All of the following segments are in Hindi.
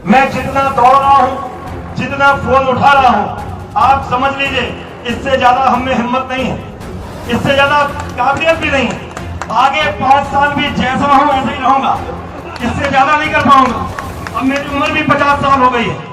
मैं जितना दौड़ रहा हूं, जितना फोन उठा रहा हूं, आप समझ लीजिए इससे ज्यादा हम में हिम्मत नहीं है, इससे ज्यादा काबिलियत भी नहीं है। आगे 5 साल भी जैसा हूं ऐसा ही रहूंगा, इससे ज्यादा नहीं कर पाऊंगा। अब मेरी उम्र भी 50 साल हो गई है।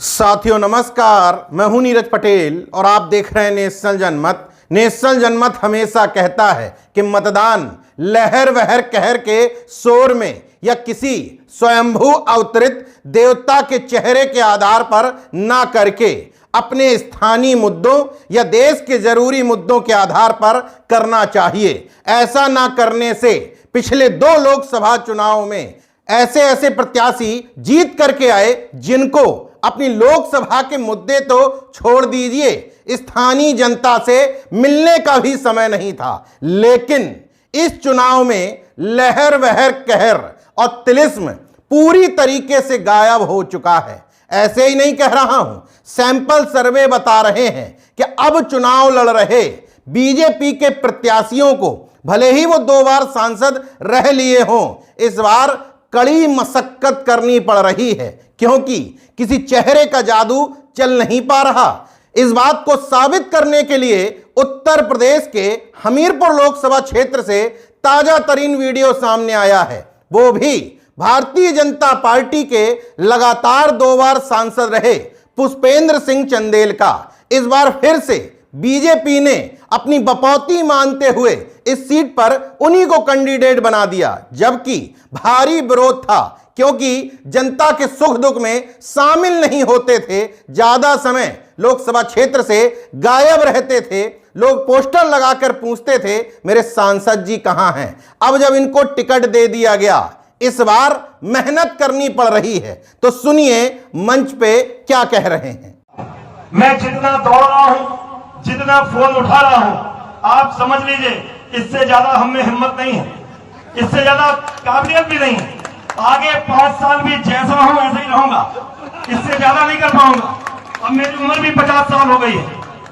साथियों नमस्कार, मैं हूं नीरज पटेल और आप देख रहे हैं नेशनल जनमत। नेशनल जनमत हमेशा कहता है कि मतदान लहर वहर कहर के शोर में या किसी स्वयंभू अवतरित देवता के चेहरे के आधार पर ना करके अपने स्थानीय मुद्दों या देश के जरूरी मुद्दों के आधार पर करना चाहिए। ऐसा ना करने से पिछले 2 लोकसभा चुनाव में ऐसे प्रत्याशी जीत करके आए जिनको अपनी लोकसभा के मुद्दे तो छोड़ दीजिए, स्थानीय जनता से मिलने का भी समय नहीं था। लेकिन इस चुनाव में लहर वहर कहर और तिलिस्म पूरी तरीके से गायब हो चुका है। ऐसे ही नहीं कह रहा हूं, सैंपल सर्वे बता रहे हैं कि अब चुनाव लड़ रहे बीजेपी के प्रत्याशियों को भले ही वो 2 बार सांसद रह लिए हों, इस बार कड़ी मशक्कत करनी पड़ रही है, क्योंकि किसी चेहरे का जादू चल नहीं पा रहा। इस बात को साबित करने के लिए उत्तर प्रदेश के हमीरपुर लोकसभा क्षेत्र से ताजा तरीन वीडियो सामने आया है, वो भी भारतीय जनता पार्टी के लगातार 2 बार सांसद रहे पुष्पेंद्र सिंह चंदेल का। इस बार फिर से बीजेपी ने अपनी बपौती मानते हुए इस सीट पर उन्हीं को कैंडिडेट बना दिया, जबकि भारी विरोध था, क्योंकि जनता के सुख दुख में शामिल नहीं होते थे, ज्यादा समय लोकसभा क्षेत्र से गायब रहते थे। लोग पोस्टर लगाकर पूछते थे मेरे सांसद जी कहां हैं। अब जब इनको टिकट दे दिया गया, इस बार मेहनत करनी पड़ रही है। तो सुनिए मंच पे क्या कह रहे हैं। मैं जितना दौड़ रहा हूं, जितना फोन उठा रहा हूं, आप समझ लीजिए इससे ज्यादा हम में हिम्मत नहीं है, इससे ज्यादा काबिलियत भी नहीं है। आगे 5 साल भी जैसा हूं ऐसा ही रहूंगा, इससे ज्यादा नहीं कर पाऊंगा। अब मेरी उम्र भी 50 साल हो गई है,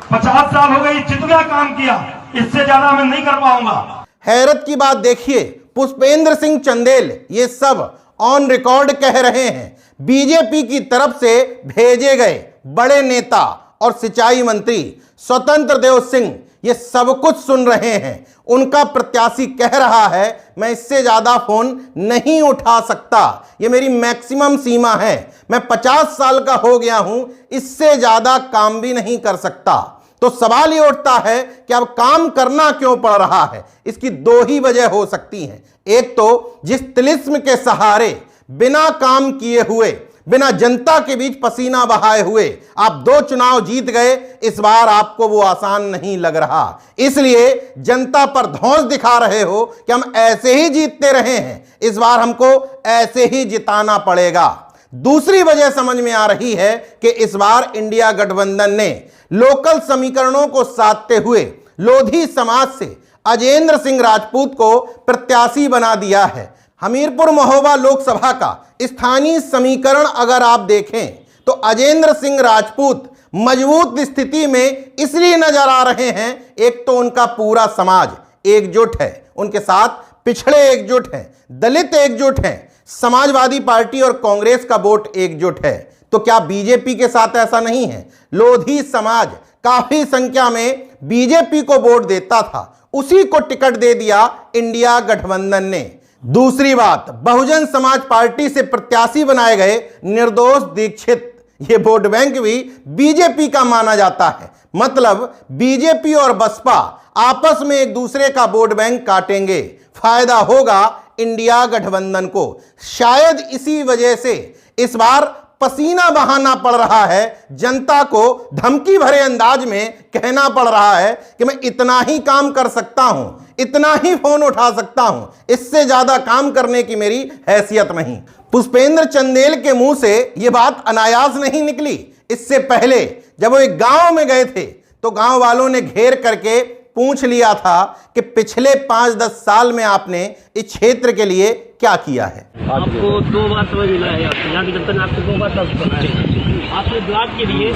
50 साल हो गई, जितना काम किया इससे ज्यादा मैं नहीं कर पाऊंगा। हैरत की बात देखिए, पुष्पेंद्र सिंह चंदेल ये सब ऑन रिकॉर्ड कह रहे हैं बीजेपी की तरफ से भेजे गए बड़े नेता और सिंचाई मंत्री स्वतंत्र देव सिंह ये सब कुछ सुन रहे हैं। उनका प्रत्याशी कह रहा है मैं इससे ज्यादा फोन नहीं उठा सकता, ये मेरी मैक्सिमम सीमा है, मैं 50 साल का हो गया हूं, इससे ज्यादा काम भी नहीं कर सकता। तो सवाल ये उठता है कि अब काम करना क्यों पड़ रहा है। इसकी 2 ही वजह हो सकती हैं। एक तो जिस तिलिस्म के सहारे बिना काम किए हुए, बिना जनता के बीच पसीना बहाए हुए आप 2 चुनाव जीत गए, इस बार आपको वो आसान नहीं लग रहा, इसलिए जनता पर धौंस दिखा रहे हो कि हम ऐसे ही जीतते रहे हैं, इस बार हमको ऐसे ही जिताना पड़ेगा। दूसरी वजह समझ में आ रही है कि इस बार इंडिया गठबंधन ने लोकल समीकरणों को साधते हुए लोधी समाज से अजेंद्र सिंह राजपूत को प्रत्याशी बना दिया है। हमीरपुर महोबा लोकसभा का स्थानीय समीकरण अगर आप देखें तो अजेंद्र सिंह राजपूत मजबूत स्थिति में इसलिए नजर आ रहे हैं, एक तो उनका पूरा समाज एकजुट है, उनके साथ पिछड़े एकजुट हैं, दलित एकजुट हैं, समाजवादी पार्टी और कांग्रेस का वोट एकजुट है। तो क्या बीजेपी के साथ ऐसा नहीं है? लोधी समाज काफी संख्या में बीजेपी को वोट देता था, उसी को टिकट दे दिया इंडिया गठबंधन ने। दूसरी बात, बहुजन समाज पार्टी से प्रत्याशी बनाए गए निर्दोष दीक्षित, ये वोट बैंक भी बीजेपी का माना जाता है। मतलब बीजेपी और बसपा आपस में एक दूसरे का वोट बैंक काटेंगे, फायदा होगा इंडिया गठबंधन को। शायद इसी वजह से इस बार पसीना बहाना पड़ रहा है, जनता को धमकी भरे अंदाज में कहना पड़ रहा है कि मैं इतना ही काम कर सकता हूं, इतना ही फोन उठा सकता हूं, इससे ज्यादा काम करने की मेरी हैसियत नहीं। पुष्पेंद्र चंदेल के मुंह से यह बात अनायास नहीं निकली। इससे पहले जब वो एक गांव में गए थे तो गांव वालों ने घेर करके पूछ लिया था कि पिछले 5-10 साल में आपने इस क्षेत्र के लिए क्या किया है। आपको 2 बार समय मिला है, यहाँ की जनता ने आपको 2 बार समय दिया है। आपने ब्लाक के लिए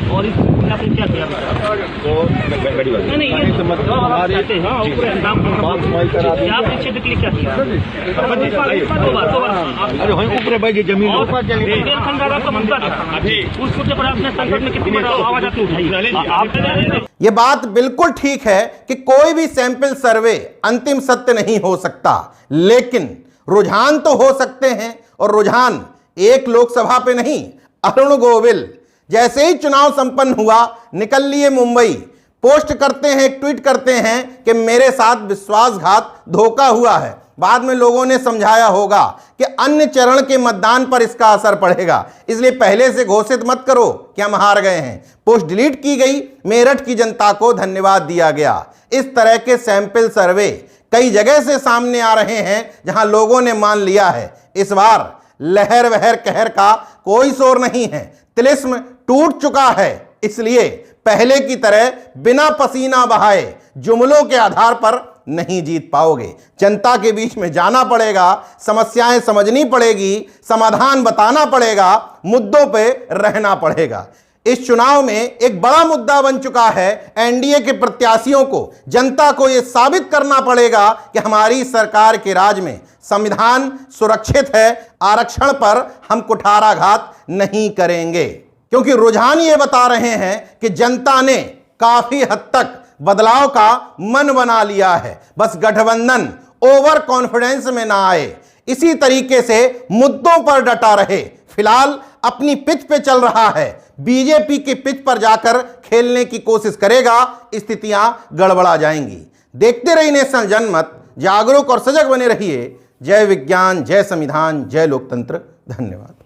और इस आपने क्या किया? नहीं, ये आपने क्षेत्र के लिए क्या किया? 2 बार ऊपर भाई जमीन का मुद्दा था, उस मुद्दे पर आपने संसद में कितनी बार आवाज आपने उठाई? ये बात बिल्कुल ठीक है कि कोई भी सैंपल सर्वे अंतिम सत्य नहीं हो सकता, लेकिन रुझान तो हो सकते हैं। और रुझान एक लोकसभा पे नहीं, अरुण गोविल जैसे ही चुनाव संपन्न हुआ निकल लिए मुंबई, पोस्ट करते हैं, एक ट्वीट करते हैं कि मेरे साथ विश्वासघात, धोखा हुआ है। बाद में लोगों ने समझाया होगा कि अन्य चरण के मतदान पर इसका असर पड़ेगा, इसलिए पहले से घोषित मत करो कि हम हार गए हैं। पोस्ट डिलीट की गई, मेरठ की जनता को धन्यवाद दिया गया। इस तरह के सैंपल सर्वे कई जगह से सामने आ रहे हैं जहां लोगों ने मान लिया है इस बार लहर वहर कहर का कोई शोर नहीं है, तिलिस्म टूट चुका है। इसलिए पहले की तरह बिना पसीना बहाए जुमलों के आधार पर नहीं जीत पाओगे। जनता के बीच में जाना पड़ेगा, समस्याएं समझनी पड़ेगी, समाधान बताना पड़ेगा, मुद्दों पे रहना पड़ेगा। इस चुनाव में एक बड़ा मुद्दा बन चुका है एनडीए के प्रत्याशियों को, जनता को यह साबित करना पड़ेगा कि हमारी सरकार के राज में संविधान सुरक्षित है, आरक्षण पर हम कुठाराघात नहीं करेंगे। क्योंकि रुझान ये बता रहे हैं कि जनता ने काफी हद तक बदलाव का मन बना लिया है, बस गठबंधन ओवर कॉन्फिडेंस में ना आए, इसी तरीके से मुद्दों पर डटा रहे। फिलहाल अपनी पिच पे चल रहा है, बीजेपी की पिच पर जाकर खेलने की कोशिश करेगा, स्थितियां गड़बड़ा जाएंगी। देखते रहिए नेशनल जनमत, जागरूक और सजग बने रहिए। जय विज्ञान, जय संविधान, जय लोकतंत्र। धन्यवाद।